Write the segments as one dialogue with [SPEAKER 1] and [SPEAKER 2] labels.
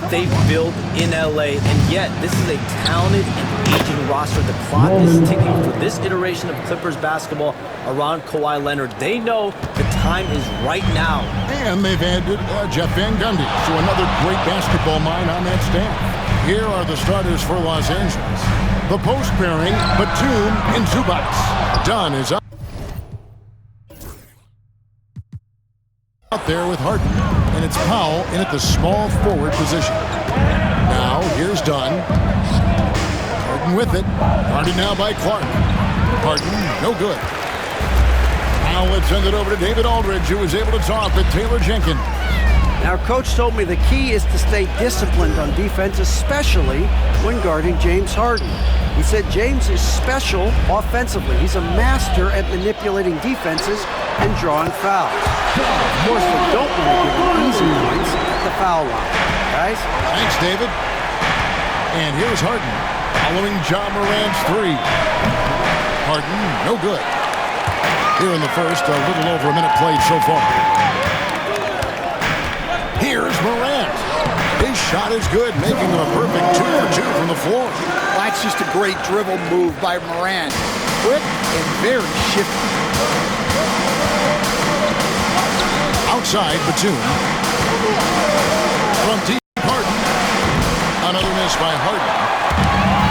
[SPEAKER 1] they built in LA, and yet this is a talented and aging roster. The clock is ticking for this iteration of Clippers basketball around Kawhi Leonard. They know the time is right now.
[SPEAKER 2] And they've added Jeff Van Gundy, so another great basketball mind on that staff. Here are the starters for Los Angeles. The post pairing, Batum and Zubac. Dunn is up there with Harden, and it's Powell in at the small forward position. Now here's Dunn. Harden with it. Guarded now by Clark. Harden, no good. Now let's send it over to David Aldridge, who was able to talk with Taylor Jenkins.
[SPEAKER 3] Our coach told me the key is to stay disciplined on defense, especially when guarding James Harden. He said James is special offensively. He's a master at manipulating defenses and drawing fouls. Of course, they don't want to give him easy points at the foul line. Guys?
[SPEAKER 2] Thanks, David. And here's Harden, following John Morant's three. Harden, no good. Here in the first, a little over a minute played so far. Here's Morant. His shot is good, making him a perfect 2 for 2 from the floor.
[SPEAKER 4] That's just a great dribble move by Morant. Quick and very shifty.
[SPEAKER 2] Outside, Batum. From deep, Harden. Another miss by Harden.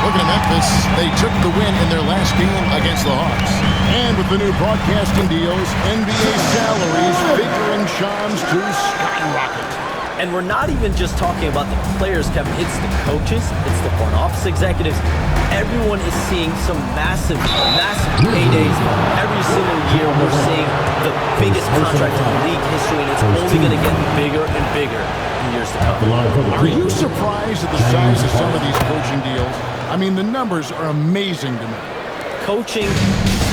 [SPEAKER 2] Looking at Memphis, they took the win in their last game against the Hawks. And with the new broadcasting deals, NBA salaries figuring Shams to skyrocket.
[SPEAKER 1] And we're not even just talking about the players, Kevin. It's the coaches, it's the front office executives. Everyone is seeing some massive, massive paydays. Every single year we're seeing the biggest contract in league history, and it's only going to get bigger and bigger in years to come.
[SPEAKER 2] Are you surprised at the size of some of these coaching deals? I mean, the numbers are amazing to me.
[SPEAKER 1] Coaching,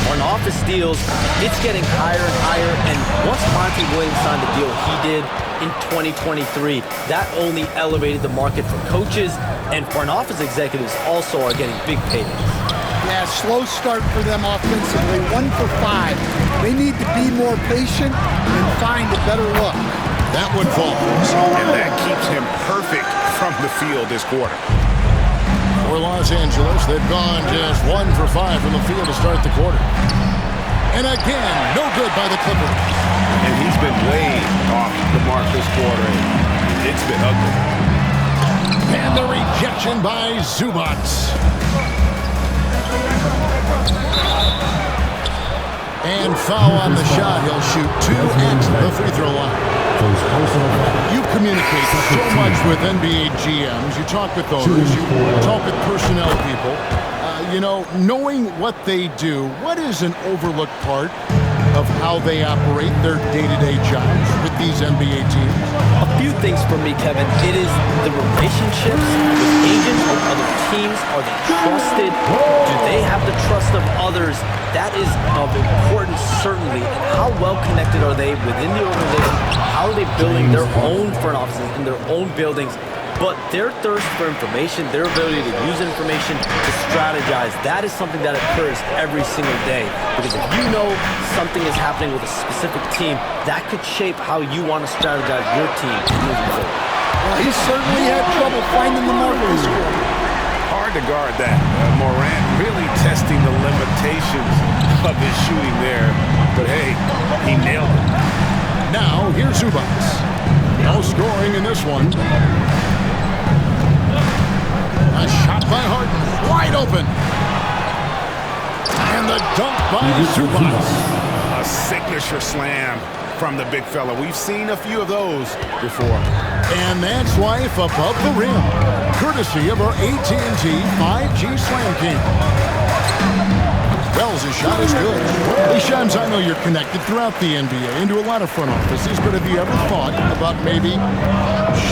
[SPEAKER 1] front office deals, it's getting higher and higher. And once Monty Williams signed the deal he did in 2023, that only elevated the market for coaches, and front office executives also are getting big paydays.
[SPEAKER 4] Yeah, slow start for them offensively, 1 for 5. They need to be more patient and find a better look.
[SPEAKER 2] That one falls.
[SPEAKER 5] And that keeps him perfect from the field this quarter.
[SPEAKER 2] For Los Angeles, they've gone just 1 for 5 from the field to start the quarter. And again, no good by the Clippers.
[SPEAKER 5] And he's been way off the mark this quarter. It's been ugly.
[SPEAKER 2] And the rejection by Zubac. And foul on the shot. He'll shoot 2 at the free throw line. You communicate so much with NBA GMs. You talk with owners. You talk with personnel people. You know, knowing what they do, what is an overlooked part of how they operate their day-to-day jobs with these NBA teams?
[SPEAKER 1] A few things for me, Kevin. It is the relationships with agents or other teams. Are they trusted? Do they have the trust of others? That is of importance, certainly. And how well connected are they within the organization? How are they building their own front offices in their own buildings? But their thirst for information, their ability to use information to strategize, that is something that occurs every single day. Because if you know something is happening with a specific team, that could shape how you want to strategize your team moving forward.
[SPEAKER 4] Well, he certainly had trouble finding the mark this quarter.
[SPEAKER 5] Hard to guard that. Morant really testing the limitations of his shooting there. But hey, he nailed it.
[SPEAKER 2] Now, here's Zubac. No scoring in this one. A shot by Harden, wide open. And the dunk by Zubac.
[SPEAKER 5] A signature slam from the big fella. We've seen a few of those before.
[SPEAKER 2] And that's life above the rim, courtesy of our AT&T 5G Slam King. Wells' shot is good. Hey, Shams, I know you're connected throughout the NBA into a lot of front offices, but have you ever thought about maybe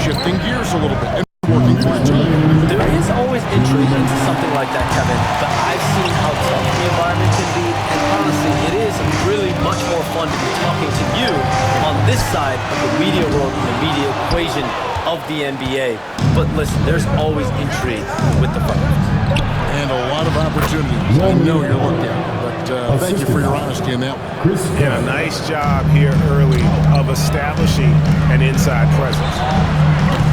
[SPEAKER 2] shifting gears a little bit and working for a team?
[SPEAKER 1] There is always intrigue into something like that, Kevin, but I've seen how tough the environment can be, and honestly, it is really much more fun to be talking to you on this side of the media world and the media equation of the NBA. But listen, there's always intrigue with the front office.
[SPEAKER 2] And a lot of opportunities. I know you're looking at, but thank you for your honesty in that one.
[SPEAKER 5] And a nice job here early of establishing an inside presence.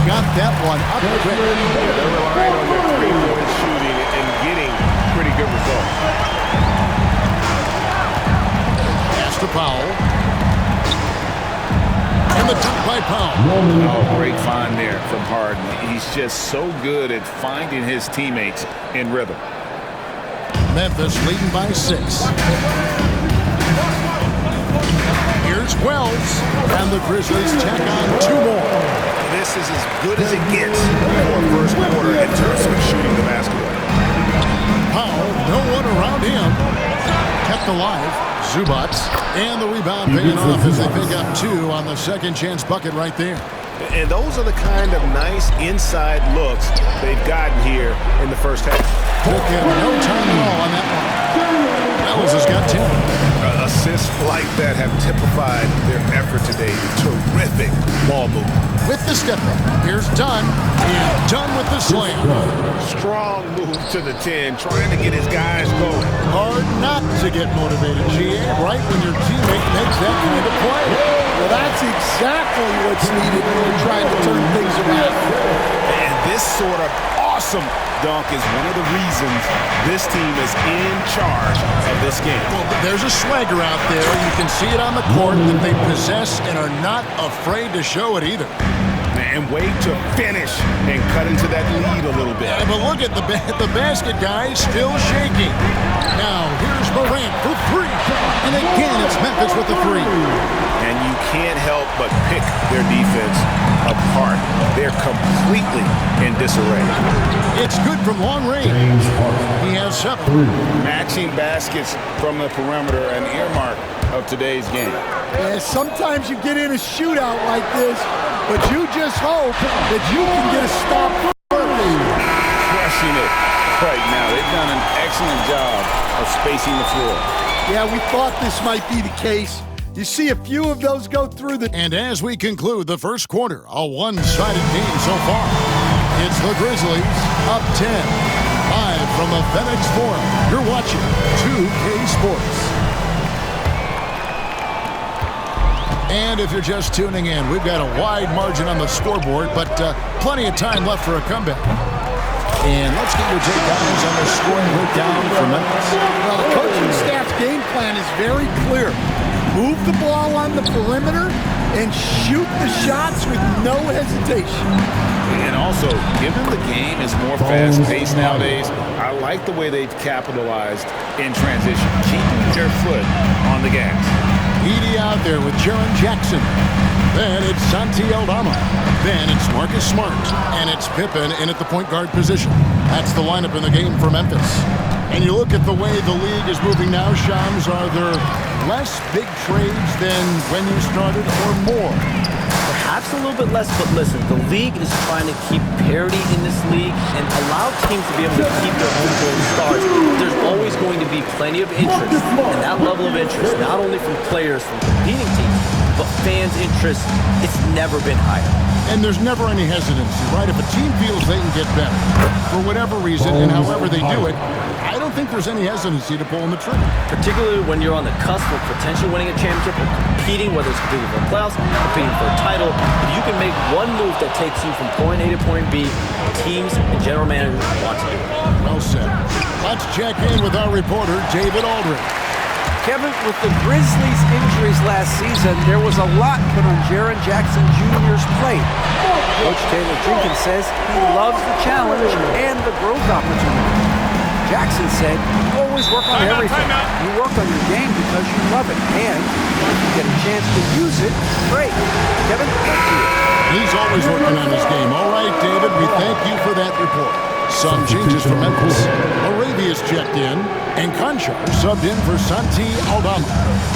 [SPEAKER 2] got that one up quick.
[SPEAKER 5] They're relying on their three-point shooting and getting pretty good results.
[SPEAKER 2] Pass to Powell. And the dunk by Powell.
[SPEAKER 5] Oh, great find there from Harden. He's just so good at finding his teammates in rhythm.
[SPEAKER 2] Memphis leading by 6. Here's Wells, and the Grizzlies tack on 2 more.
[SPEAKER 5] This is as good as it gets for first quarter in terms of shooting the basketball.
[SPEAKER 2] Powell, no one around him. Kept alive. Zubac, and the rebound paying off as they pick up 2 on the second chance bucket right there.
[SPEAKER 5] And those are the kind of nice inside looks they've gotten here in the first half.
[SPEAKER 2] Took him no time at all on that one. Wells has got 10.
[SPEAKER 5] Assists like that have typified their effort today. Terrific ball movement.
[SPEAKER 2] With the step up, here's Dunn, and Dunn with the slam.
[SPEAKER 5] Strong move to the 10, trying to get his guys going.
[SPEAKER 2] Hard not to get motivated, GA, right when your teammate makes that kind of play.
[SPEAKER 4] Well, that's exactly what's needed when you're trying to turn things around.
[SPEAKER 5] And this sort of awesome dunk is one of the reasons this team is in charge of this game.
[SPEAKER 2] Well, there's a swagger out there. You can see it on the court that they possess and are not afraid to show it either.
[SPEAKER 5] And wait to finish and cut into that lead a little bit.
[SPEAKER 2] Yeah, but look at the basket, guys, still shaking. Now, here's Morant for 3. And again, it's Memphis with the 3.
[SPEAKER 5] And you can't help but pick their defense apart. They're completely in disarray.
[SPEAKER 2] It's good from long range. He has 7.
[SPEAKER 5] Matching baskets from the perimeter, an earmark of today's game.
[SPEAKER 4] Yeah, sometimes you get in a shootout like this, but you just hope that you can get a stop early.
[SPEAKER 5] Crushing it right now. They've done an excellent job of spacing the floor.
[SPEAKER 4] Yeah, we thought this might be the case. You see a few of those go through the...
[SPEAKER 2] And as we conclude the first quarter, a one-sided game so far. It's the Grizzlies up 10. Live from the FedEx Forum, you're watching 2K Sports. And if you're just tuning in, we've got a wide margin on the scoreboard, but plenty of time left for a comeback. And let's get your take, guys, on the scoring breakdown for Memphis.
[SPEAKER 4] Well, the coaching staff's game plan is very clear. Move the ball on the perimeter and shoot the shots with no hesitation.
[SPEAKER 5] And also, given the game is more fast-paced nowadays, I like the way they've capitalized in transition, keeping their foot on the gas.
[SPEAKER 2] Edie out there with Jaren Jackson. Then it's Santi Aldama. Then it's Marcus Smart. And it's Pippen in at the point guard position. That's the lineup in the game for Memphis. And you look at the way the league is moving now, Shams, are there less big trades than when you started or more?
[SPEAKER 1] Perhaps a little bit less, but listen, the league is trying to keep parity in this league and allow teams to be able to keep their homegrown stars. There's always going to be plenty of interest, and that level of interest, not only from players from competing teams, but fans' interest, it's never been higher.
[SPEAKER 2] And there's never any hesitancy, right? If a team feels they can get better for whatever reason and however they do it, I don't think there's any hesitancy to pulling the trigger.
[SPEAKER 1] Particularly when you're on the cusp of potentially winning a championship or competing, whether it's competing for the playoffs, competing for a title. If you can make one move that takes you from point A to point B, teams and general managers want to do it.
[SPEAKER 2] Well said. Let's check in with our reporter, David Aldridge.
[SPEAKER 3] Kevin, with the Grizzlies' injuries last season, there was a lot put on Jaren Jackson Jr.'s plate. Coach Taylor Jenkins says he loves the challenge and the growth opportunity. Jackson said, you always work on everything. You work on your game because you love it. And if you get a chance to use it, great. Kevin, back to you.
[SPEAKER 2] He's always working on his game. All right, David, we thank you for that report. Some changes for Memphis. Arabia's checked in, and Conchar subbed in for Santi Aldama.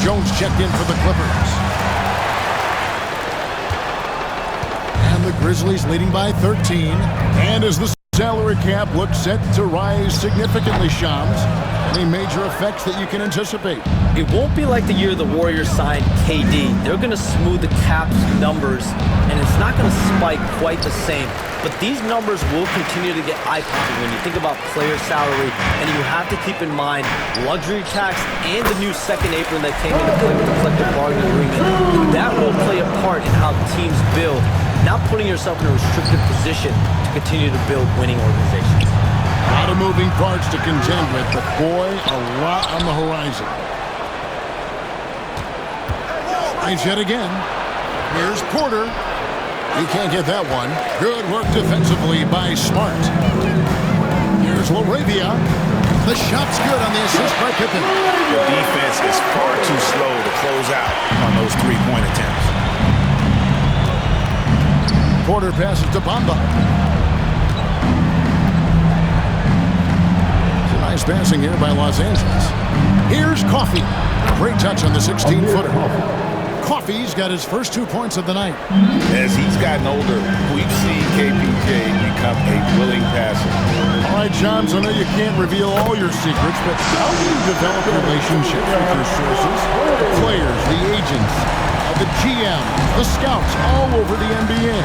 [SPEAKER 2] Jones checked in for the Clippers. And the Grizzlies leading by 13. And as the salary cap looks set to rise significantly, Shams, any major effects that you can anticipate?
[SPEAKER 1] It won't be like the year the Warriors signed KD. They're going to smooth the cap's numbers, and it's not going to spike quite the same. But these numbers will continue to get eye-popping when you think about player salary, and you have to keep in mind luxury tax and the new second apron that came into play with the collective bargaining agreement. That will play a part in how teams build not putting yourself in a restricted position to continue to build winning organizations.
[SPEAKER 2] A lot of moving parts to contend with, but boy, a lot on the horizon. Tries yet again. Here's Porter. He can't get that one. Good work defensively by Smart. Here's Laravia. The shot's good on the assist by Pippen.
[SPEAKER 5] The defense is far too slow to close out on those three-point attempts.
[SPEAKER 2] Porter passes to Bamba. It's a nice passing here by Los Angeles. Here's Coffey. Great touch on the 16-footer. Coffey's got his first 2 points of the night.
[SPEAKER 5] As he's gotten older, we've seen KPJ become a willing passer.
[SPEAKER 2] All right, Johns, I know you can't reveal all your secrets, but how do you develop relationships with your sources, the players, the agents, the GM, the scouts all over the NBA?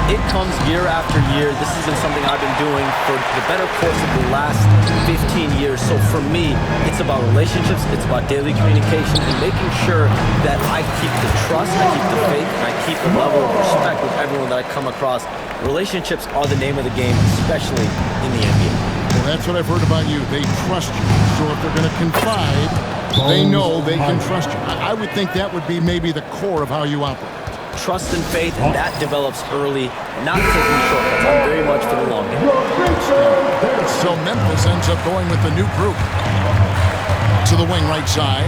[SPEAKER 1] It comes year after year. This has been something I've been doing for the better course of the last 15 years. So for me, it's about relationships, it's about daily communication, and making sure that I keep the trust, I keep the faith, and I keep the level of respect with everyone that I come across. Relationships are the name of the game, especially in the NBA.
[SPEAKER 2] Well, that's what I've heard about you. They trust you. So if they're going to confide, they know they can trust you. I would think that would be maybe the core of how you operate.
[SPEAKER 1] Trust and faith, and that develops early, not taking shortcuts. I'm very much for the long game.
[SPEAKER 2] So Memphis ends up going with the new group. To the wing right side.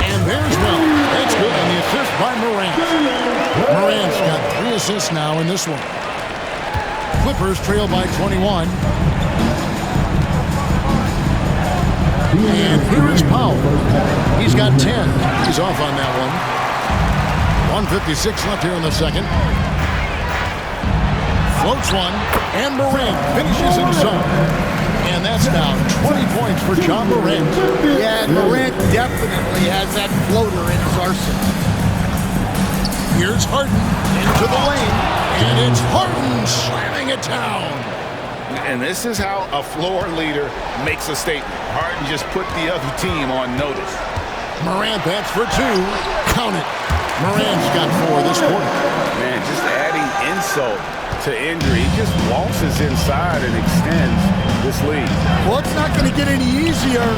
[SPEAKER 2] And there's Wells. That's good on the assist by Morant. Morant's got 3 assists now in this one. Clippers trail by 21. And here is Powell. He's got 10. He's off on that one. 1:56 left here in the second. Floats one, and Morant finishes in zone. And that's now 20 points for John Morant.
[SPEAKER 4] Yeah, and Morant definitely has that floater in his arsenal.
[SPEAKER 2] Here's Harden into the lane, and it's Harden slamming it down.
[SPEAKER 5] And this is how a floor leader makes a statement. Harden just put the other team on notice.
[SPEAKER 2] Morant bats for 2. Count it. Morant's got 4 this quarter.
[SPEAKER 5] Man, just adding insult to injury. He just waltzes inside and extends this lead.
[SPEAKER 4] Well, it's not going to get any easier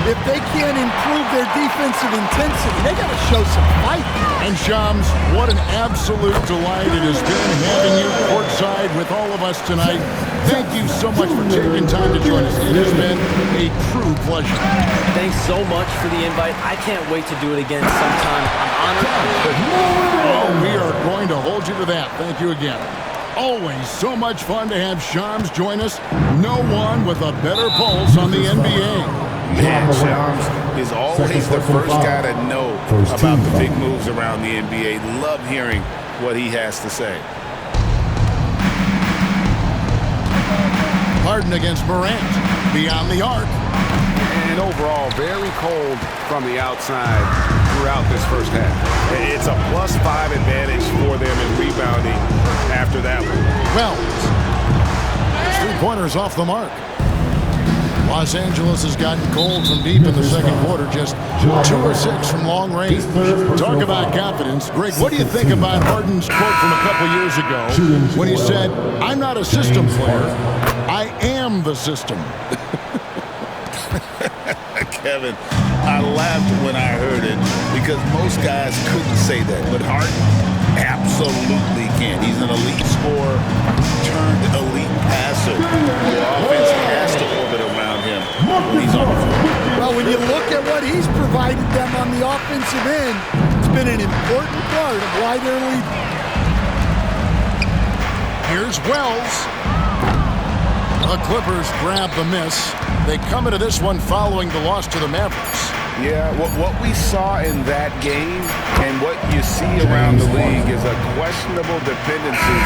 [SPEAKER 4] if they can't improve their defensive intensity. They got to show some fight.
[SPEAKER 2] And Shams, what an absolute delight it has been having you courtside with all of us tonight. Thank you so much for taking time to join us. It has been a true pleasure.
[SPEAKER 1] Thanks so much for the invite. I can't wait to do it again sometime. I'm honored. I'm privileged.
[SPEAKER 2] Oh, we are going to hold you to that. Thank you again. Always so much fun to have Shams join us. No one with a better pulse on the NBA.
[SPEAKER 5] Man, Shams is always the first guy to know about the big moves around the NBA. Love hearing what he has to say.
[SPEAKER 2] Harden against Morant. Beyond the arc.
[SPEAKER 6] And overall, very cold from the outside throughout this first half.
[SPEAKER 5] It's a +5 advantage for them in rebounding after that one.
[SPEAKER 2] Wells. 3-pointers off the mark. Los Angeles has gotten cold from deep in the second quarter, just 2 or 6 from long range. Talk about confidence. Greg, what do you think about Harden's quote from a couple years ago when he said, "I'm not a system player, I am the system"?
[SPEAKER 5] Kevin, I laughed when I heard it because most guys couldn't say that, but Harden absolutely can. He's an elite scorer turned elite passer. The offense has to orbit around him when he's on the floor.
[SPEAKER 4] Well, when you look at what he's provided them on the offensive end, it's been an important part of why they're leading.
[SPEAKER 2] Here's Wells. The Clippers grab the miss. They come into this one following the loss to the Mavericks.
[SPEAKER 5] Yeah, what we saw in that game and what you see around the league is a questionable dependency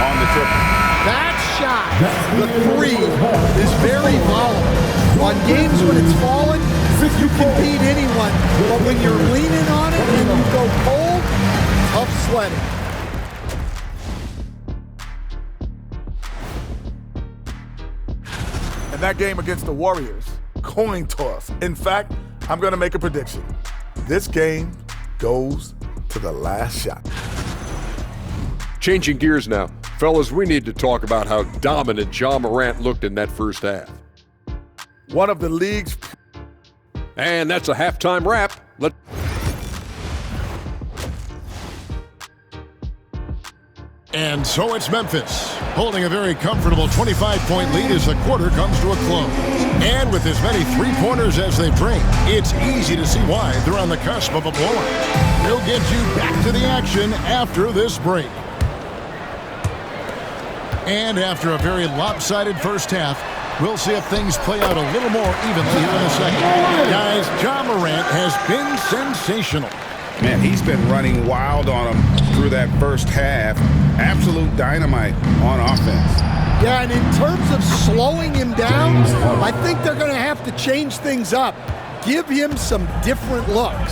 [SPEAKER 5] on the triple.
[SPEAKER 4] That shot, the 3, is very volatile. On games when it's falling, you can beat anyone. But when you're leaning on it and you go cold, tough sledding.
[SPEAKER 7] In that game against the Warriors, coin toss. In fact, I'm going to make a prediction. This game goes to the last shot.
[SPEAKER 8] Changing gears now. Fellas, we need to talk about how dominant Ja Morant looked in that first half.
[SPEAKER 7] One of the league's...
[SPEAKER 8] And that's a halftime wrap.
[SPEAKER 2] And so it's Memphis, holding a very comfortable 25-point lead as the quarter comes to a close. And with as many three-pointers as they bring, it's easy to see why they're on the cusp of a blowout. We'll get you back to the action after this break. And after a very lopsided first half, we'll see if things play out a little more evenly here in a second. Guys, Ja Morant has been sensational.
[SPEAKER 5] Man, he's been running wild on him through that first half. Absolute dynamite on offense.
[SPEAKER 4] Yeah, and in terms of slowing him down, I think they're going to have to change things up. Give him some different looks.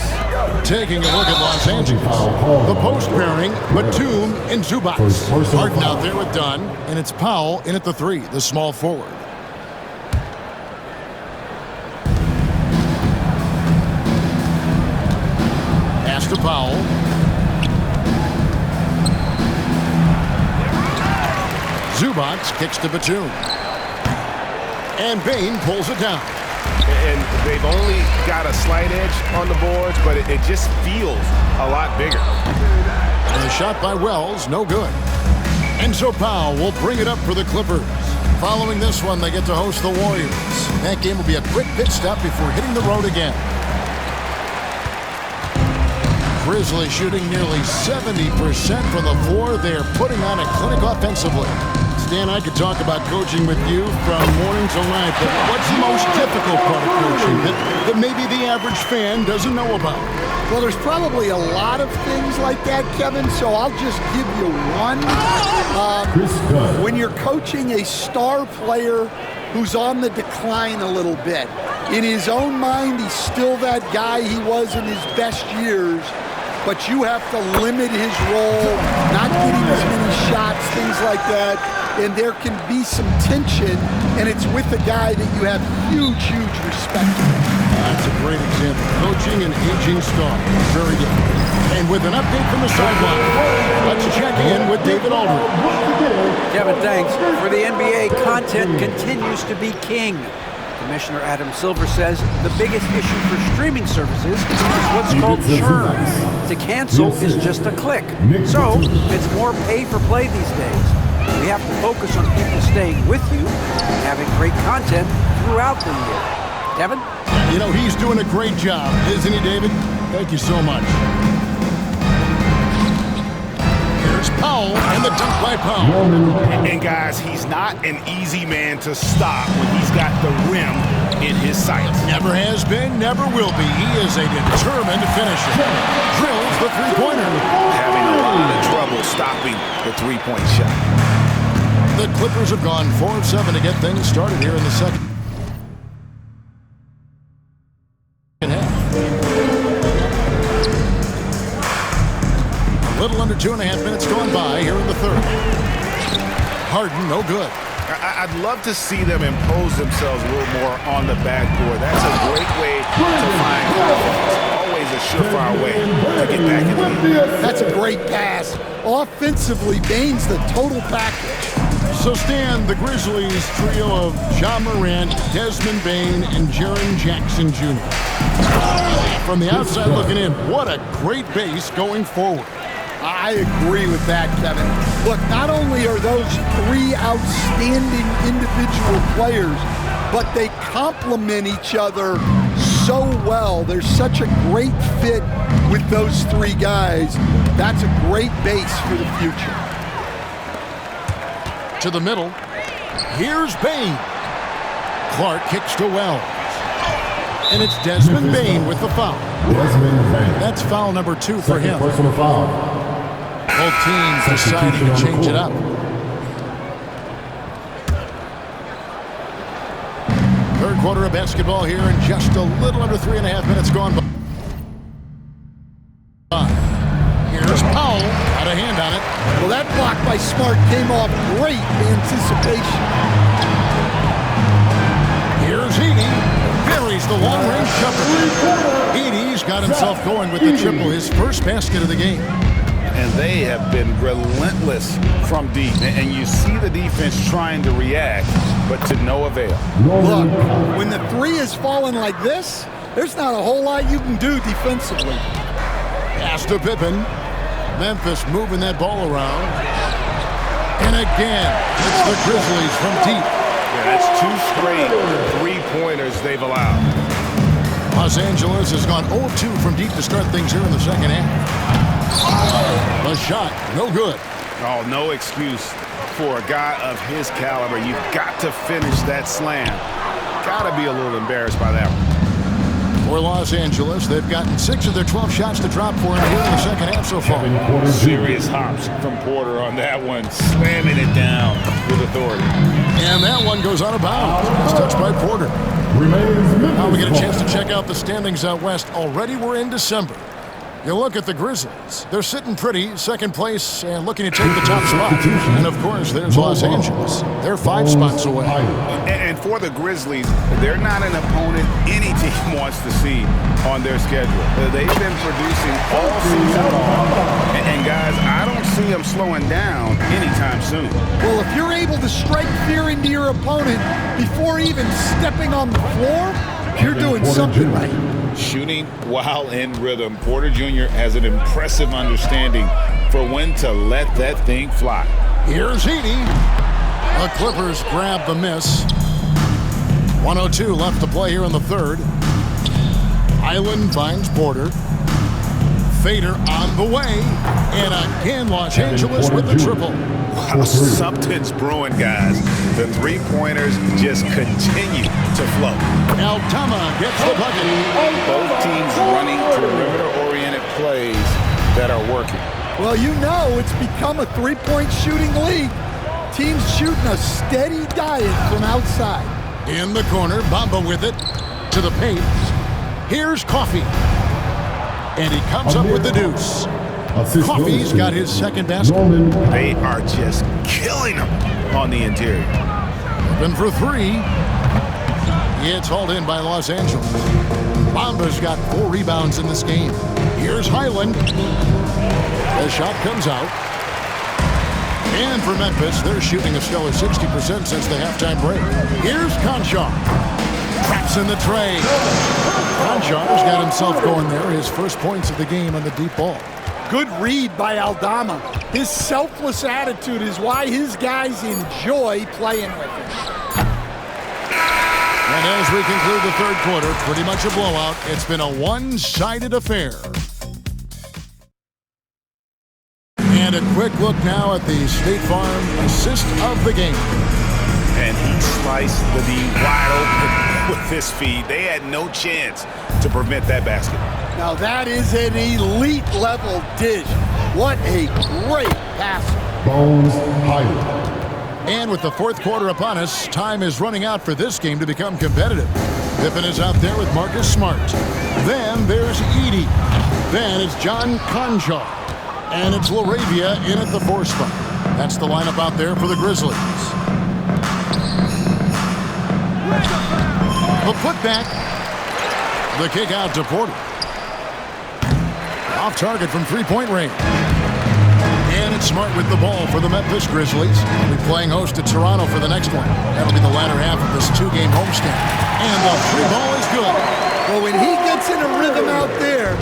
[SPEAKER 2] Taking a look at Los Angeles. The post pairing, Batum and Zubac. Harden out there with Dunn, and it's Powell in at the three, the small forward. Pass to Powell. Zubac kicks to Batum. And Bane pulls it down.
[SPEAKER 6] And they've only got a slight edge on the boards, but it just feels a lot bigger.
[SPEAKER 2] And the shot by Wells, no good. And so Powell will bring it up for the Clippers. Following this one, they get to host the Warriors. That game will be a quick pit stop before hitting the road again. Grizzlies shooting nearly 70% from the floor. They're putting on a clinic offensively. Stan, I could talk about coaching with you from morning till night, but what's the most difficult part of coaching that maybe the average fan doesn't know about?
[SPEAKER 4] Well, there's probably a lot of things like that, Kevin, so I'll just give you one. When you're coaching a star player who's on the decline a little bit, in his own mind, he's still that guy he was in his best years, but you have to limit his role, not getting as many shots, things like that. And there can be some tension, and it's with a guy that you have huge, huge respect for.
[SPEAKER 2] That's a great example. Coaching an aging star. Very good. And with an update from the sideline, let's check in with David Aldridge.
[SPEAKER 3] Kevin, thanks. For the NBA, content continues to be king. Commissioner Adam Silver says the biggest issue for streaming services is what's called churn. To cancel is just a click. So it's more pay for play these days. We have to focus on people staying with you and having great content throughout the year. Kevin?
[SPEAKER 2] You know, he's doing a great job, isn't he, David? Thank you so much. Here's Powell, and the dunk by Powell.
[SPEAKER 5] And guys, he's not an easy man to stop when he's got the rim in his sights.
[SPEAKER 2] Never has been, never will be. He is a determined finisher. Drills the three-pointer.
[SPEAKER 5] Having a lot of trouble stopping the three-point shot.
[SPEAKER 2] The Clippers have gone 4 of 7 to get things started here in the second half. A little under 2.5 minutes gone by here in the third. Harden, no good.
[SPEAKER 5] I'd love to see them impose themselves a little more on the backboard. That's a great way to find confidence. Always a surefire way to get back in the lead.
[SPEAKER 4] That's a great pass. Offensively, Bane's the total package.
[SPEAKER 2] So Stan, the Grizzlies trio of Ja Morant, Desmond Bane, and Jaren Jackson Jr. From the outside looking in, what a great base going forward.
[SPEAKER 4] I agree with that, Kevin. Look, not only are those three outstanding individual players, but they complement each other so well. There's such a great fit with those three guys. That's a great base for the future.
[SPEAKER 2] To the middle. Here's Bane. Clark kicks to Wells. And it's Desmond Bane with the foul. That's foul number 2 for him. Both teams deciding to change it up. Third quarter of basketball here, and just a little under 3.5 minutes gone by. Here's Powell, got a hand on it.
[SPEAKER 4] Well, that block by Smart came off great anticipation.
[SPEAKER 2] Here's Edey, buries the long-range jumper. Edey's got himself going with the triple, his first basket of the game.
[SPEAKER 5] and they have been relentless from deep. And you see the defense trying to react, but to no avail.
[SPEAKER 4] Look, when the three is falling like this, there's not a whole lot you can do defensively.
[SPEAKER 2] Pass to Pippen. Memphis moving that ball around. And again, it's the Grizzlies from deep.
[SPEAKER 6] Yeah, that's 2 straight three-pointers they've allowed.
[SPEAKER 2] Los Angeles has gone 0-2 from deep to start things here in the second half. A shot, no good.
[SPEAKER 6] Oh, no excuse for a guy of his caliber. You've got to finish that slam. Got to be a little embarrassed by that one.
[SPEAKER 2] For Los Angeles, they've gotten 6 of their 12 shots to drop for him here in the second half so far.
[SPEAKER 5] Serious hops from Porter on that one, slamming it down with authority.
[SPEAKER 2] And that one goes out of bounds. It's touched by Porter. Now we get a chance to check out the standings out west. Already we're in December. You look at the Grizzlies. They're sitting pretty, second place, and looking to take the top spot. And, of course, there's Los Angeles. They're 5 spots away.
[SPEAKER 5] And for the Grizzlies, they're not an opponent any team wants to see on their schedule. They've been producing all season long. And guys, I don't see them slowing down anytime soon.
[SPEAKER 4] Well, if you're able to strike fear into your opponent before even stepping on the floor, you're doing something right.
[SPEAKER 5] Shooting while in rhythm, Porter Jr. has an impressive understanding for when to let that thing fly.
[SPEAKER 2] Here's Heaney. The Clippers grab the miss. 1:02 left to play here in the third. Highland finds Porter. Fader on the way. And again, Los Angeles with the triple.
[SPEAKER 5] Wow, something's brewing, guys. The three-pointers just continue to flow.
[SPEAKER 2] Aldama gets the bucket.
[SPEAKER 5] Both teams running perimeter-oriented plays that are working.
[SPEAKER 4] Well, you know it's become a three-point shooting league. Teams shooting a steady diet from outside.
[SPEAKER 2] In the corner, Bamba with it to the paint. Here's Coffee. And he comes up with the deuce. Coffee's got his second basket.
[SPEAKER 5] They are just killing them on the interior.
[SPEAKER 2] Open for 3. It's hauled in by Los Angeles. Bamba's got 4 rebounds in this game. Here's Highland. The shot comes out. And for Memphis, they're shooting a stellar 60% since the halftime break. Here's Conchar. Traps in the tray. Conchar's got himself going there. His first points of the game on the deep ball.
[SPEAKER 4] Good read by Aldama. His selfless attitude is why his guys enjoy playing with him.
[SPEAKER 2] And as we conclude the third quarter, pretty much a blowout. It's been a one-sided affair. And a quick look now at the State Farm assist of the game.
[SPEAKER 5] And he sliced the D wide open with his feed. They had no chance to prevent that basket.
[SPEAKER 4] Now that is an elite level dish. What a great passer.
[SPEAKER 2] And with the fourth quarter upon us, time is running out for this game to become competitive. Pippen is out there with Marcus Smart. Then there's Edey. Then it's John Conchar. And it's LaRavia in at the 4 spot. That's the lineup out there for the Grizzlies. The putback. The kick out to Porter. Off target from three-point range. And it's Smart with the ball for the Memphis Grizzlies. They'll be playing host to Toronto for the next one. That'll be the latter half of this 2-game homestand. And the free ball is good.
[SPEAKER 4] Well, when he gets in a rhythm out there,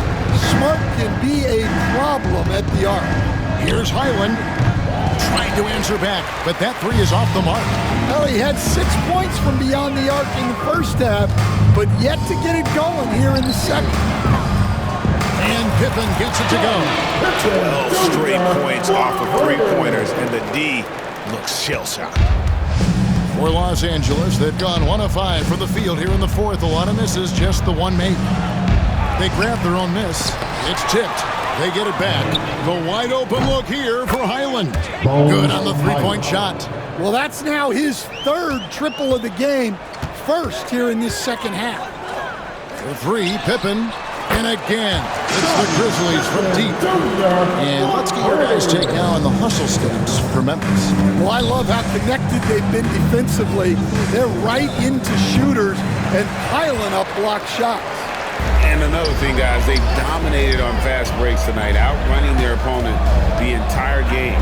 [SPEAKER 4] Smart can be a problem at the arc.
[SPEAKER 2] Here's Highland trying to answer back, but that 3 is off the mark.
[SPEAKER 4] Well, he had 6 points from beyond the arc in the first half, but yet to get it going here in the second.
[SPEAKER 2] And Pippen gets it to go.
[SPEAKER 5] 12 straight points off of three-pointers, and the D looks shell-shocked.
[SPEAKER 2] For Los Angeles, they've gone 1 of 5 from the field here in the fourth. A lot of misses, just the one made. They grab their own miss. It's tipped. They get it back. The wide open look here for Highland. Good on the three-point shot.
[SPEAKER 4] Well, that's now his 3rd triple of the game. First here in this second half.
[SPEAKER 2] For 3, Pippen. And again, it's the Grizzlies from deep. And let's get your guys' take now on the hustle steps for Memphis.
[SPEAKER 4] Well, I love how connected they've been defensively. They're right into shooters and piling up block shots.
[SPEAKER 6] And another thing, guys, they dominated on fast breaks tonight, outrunning their opponent the entire game.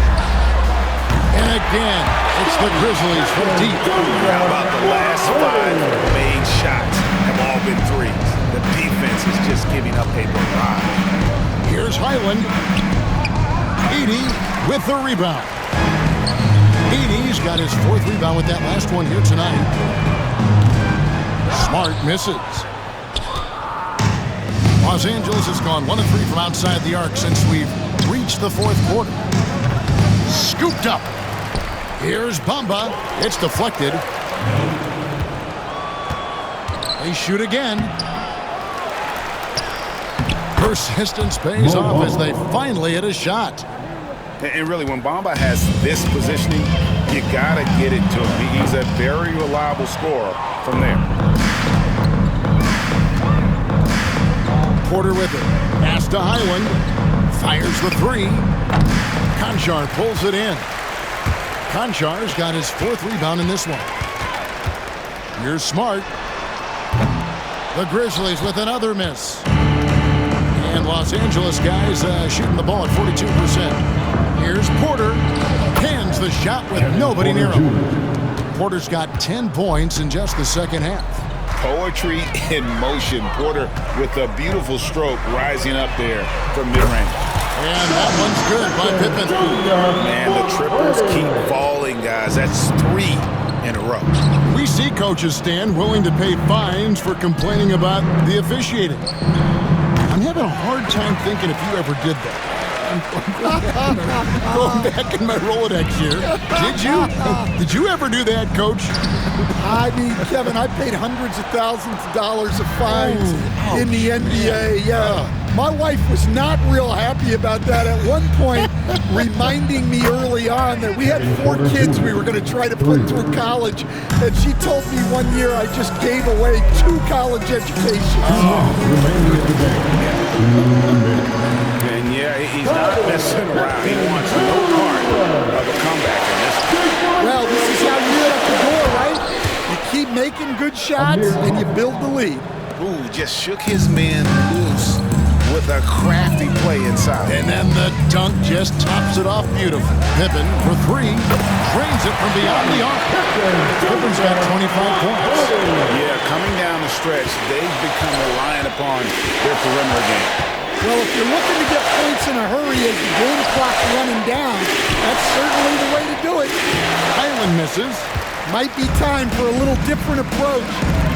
[SPEAKER 2] And again, it's the Grizzlies from deep.
[SPEAKER 6] How about the last 5 made shots have all been threes? The defense is just giving up a barrage.
[SPEAKER 2] Here's Highland. Edey with the rebound. Edey's got his 4th rebound with that last one here tonight. Smart misses. Los Angeles has gone 1 of 3 from outside the arc since we've reached the 4th quarter. Scooped up. Here's Bamba. It's deflected. They shoot again. Persistence pays off as they finally hit a shot.
[SPEAKER 6] And really, when Bamba has this positioning, you gotta get it to him. He's a very reliable scorer from there.
[SPEAKER 2] Porter with it. Pass to Highland. Fires the 3. Conchar pulls it in. Conchar's got his 4th rebound in this one. Here's Smart. The Grizzlies with another miss. And Los Angeles guys shooting the ball at 42%. Here's Porter. Hands the shot with nobody near him. Porter's got 10 points in just the second half.
[SPEAKER 6] Poetry in motion. Porter with a beautiful stroke rising up there from mid-range.
[SPEAKER 2] And that one's good by Pippen.
[SPEAKER 6] Man, the triples keep falling, guys. That's 3 in a row.
[SPEAKER 2] We see coaches stand willing to pay fines for complaining about the officiating. I'm having a hard time thinking if you ever did that. Going back in my Rolodex here. Did you ever do that, Coach?
[SPEAKER 4] I mean, Kevin, I paid hundreds of thousands of dollars of fines in the NBA. Yeah. My wife was not real happy about that at one point, reminding me early on that we had 4 kids we were going to try to put through college. And she told me one year I just gave away 2 college educations.
[SPEAKER 6] And yeah, he's not messing around. He wants no part of a comeback in this.
[SPEAKER 4] Well, this is how you get up the door, right? You keep making good shots and you build the lead.
[SPEAKER 6] Ooh, just shook his man loose with a crafty play inside.
[SPEAKER 2] And then the dunk just tops it off beautifully. Pippen for 3. Drains it from beyond the arc. Pippen's got 25 points.
[SPEAKER 6] Yeah, coming down the stretch, they've become reliant upon their perimeter game.
[SPEAKER 4] Well, if you're looking to get points in a hurry as the game clock's running down, that's certainly the way to do it.
[SPEAKER 2] Highland misses.
[SPEAKER 4] Might be time for a little different approach.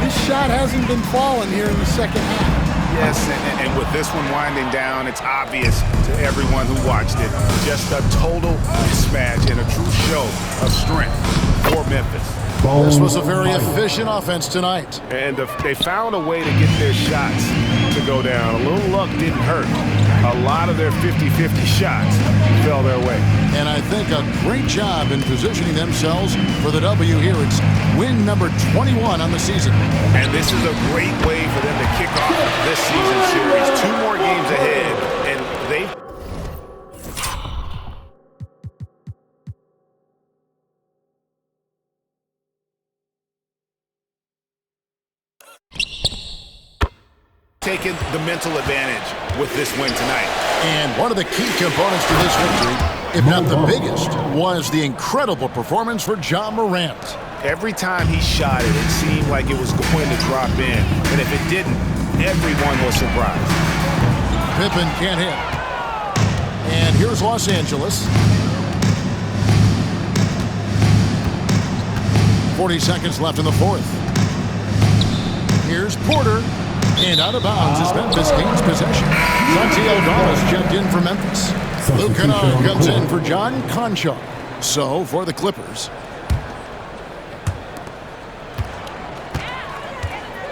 [SPEAKER 4] This shot hasn't been falling here in the second half.
[SPEAKER 6] Yes, and with this one winding down, it's obvious to everyone who watched it. Just a total mismatch and a true show of strength for Memphis.
[SPEAKER 2] This was a very efficient offense tonight.
[SPEAKER 6] And they found a way to get their shots to go down. A little luck didn't hurt. A lot of their 50-50 shots fell their way.
[SPEAKER 2] And I think a great job in positioning themselves for the W here. It's win number 21 on the season.
[SPEAKER 6] And this is a great way for them to kick off this season series. 2 more games ahead, and they've taken the mental advantage with this win tonight.
[SPEAKER 2] And one of the key components to this victory, if not the biggest, was the incredible performance for Ja Morant.
[SPEAKER 6] Every time he shot it, it seemed like it was going to drop in. And if it didn't, everyone was surprised.
[SPEAKER 2] Pippen can't hit. And here's Los Angeles. 40 seconds left in the 4th. Here's Porter. And out of bounds as Memphis gains possession. Santi Aldama's checked in for Memphis. Luke Kennard comes in for John Conchar. So, for the Clippers,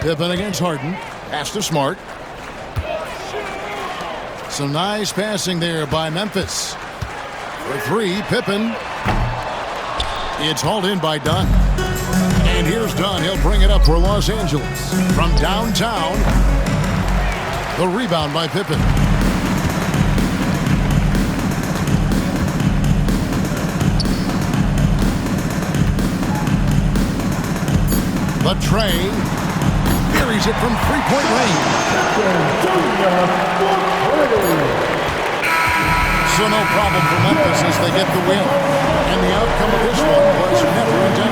[SPEAKER 2] Pippen against Harden. Pass to Smart. Some nice passing there by Memphis. For 3, Pippen. It's hauled in by Dunn. And here's Dunn. He'll bring it up for Los Angeles. From downtown, the rebound by Pippen. The tray. buries it from three-point range. So no problem for Memphis as they get the win. And the outcome of this one was never intended.